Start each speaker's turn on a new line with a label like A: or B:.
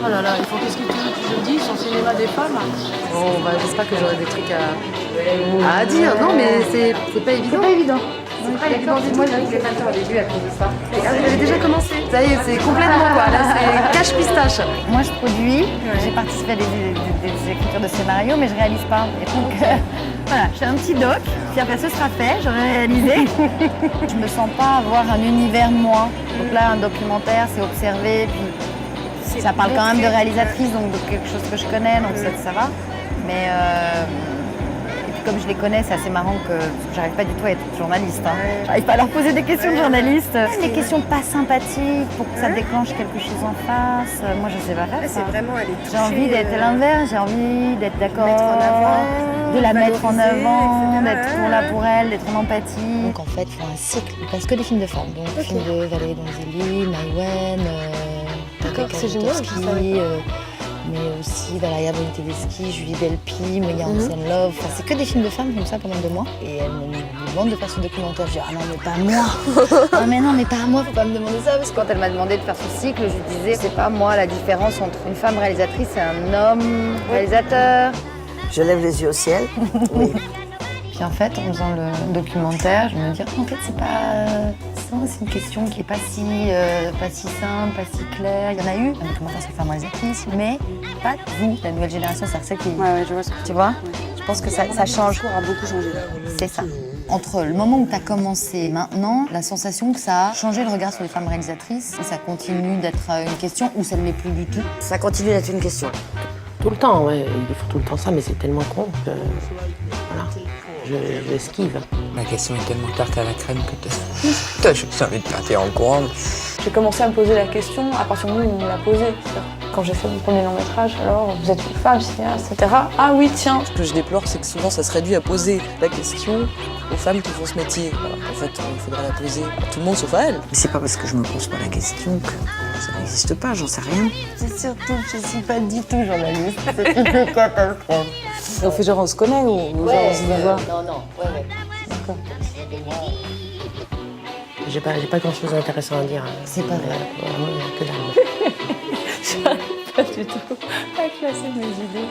A: Oh là là, qu'est-ce que tu veux que je dise sur le cinéma des femmes?
B: Bon, bah, j'espère que j'aurai des trucs à dire. Non, mais c'est pas évident. C'est pas évident. C'est pas évident. Moi, je voulais pas le faire au début à cause de ça. Vous avez déjà commencé. Ça y est, c'est complètement quoi. Là, c'est cache pistache.
C: Moi, je produis. J'ai participé à des écritures de scénario, mais je réalise pas. Et donc, voilà, je fais un petit doc. Puis après, ce sera fait. J'aurai réalisé. Je me sens pas avoir un univers moi. Donc là, un documentaire, c'est observer. Puis ça parle quand même de réalisatrice, donc de quelque chose que je connais, donc ça va. Mais et puis comme je les connais, c'est assez marrant que j'arrive pas du tout à être journaliste. Hein. J'arrive pas à leur poser des questions de journaliste. Des questions pas sympathiques pour que ça déclenche quelque chose en face. Moi, je sais pas faire ça. J'ai envie d'être à l'inverse, j'ai envie d'être d'accord, de la mettre en avant, d'être là pour elle, d'être en empathie.
D: Donc en fait, il faut un cycle. Il passe que des films de femmes. Donc des films de Valérie Donzelli, Maïwenn,
E: c'est génial,
D: mais aussi Valeria Bruni-Tedeschi, Julie Delpy, Meia Hansen-Love. Enfin, c'est que des films de femmes comme ça pendant 2 mois. Et elles me demandent de faire ce documentaire. Je dis ah non mais pas moi. Ah mais non mais pas moi, faut pas me demander ça. Parce que
C: Quand elle m'a demandé de faire ce cycle, je lui disais c'est pas moi la différence entre une femme réalisatrice et un homme réalisateur.
E: Je lève les yeux au ciel. Oui.
C: Puis en fait, en faisant le documentaire, je me dis en fait c'est une question qui est pas si simple, pas si claire. Il y en a eu un documentaire sur les femmes réalisatrices, mais pas vous, la nouvelle génération, c'est celle qui.
F: Ouais, je vois ce que
C: Tu vois.
F: Ouais.
C: Je pense que ça change.
F: Le discours a beaucoup changé.
C: C'est ça. Entre le moment où tu as commencé et maintenant, la sensation que ça a changé le regard sur les femmes réalisatrices, et ça continue d'être une question ou ça ne l'est plus du tout.
E: Ça continue d'être une question.
G: Tout le temps, ouais. Ils font tout le temps ça, mais c'est tellement con que... Voilà. Je esquive.
H: La question est tellement tarte à la crème que t'as juste envie de partir en courant.
I: J'ai commencé à me poser la question à partir du moment où on me l'a posée. Quand j'ai fait mon premier long métrage, alors vous êtes une femme, cinéaste, etc. Ah oui, tiens.
J: Ce que je déplore, c'est que souvent ça se réduit à poser la question aux femmes qui font ce métier. Alors qu'en fait, il faudrait la poser à tout le monde sauf à elles.
E: Mais c'est pas parce que je me pose pas la question que ça n'existe pas, j'en sais rien.
C: C'est surtout que je suis pas du tout journaliste. C'est une catastrophe.
I: On fait genre on se connaît ou genre on se va voir?
C: Non, ouais.
I: D'accord.
G: J'ai pas grand-chose d'intéressant à dire.
C: C'est pas vrai.
G: Vraiment, que dalle.
I: J'arrive pas du tout à classer mes idées.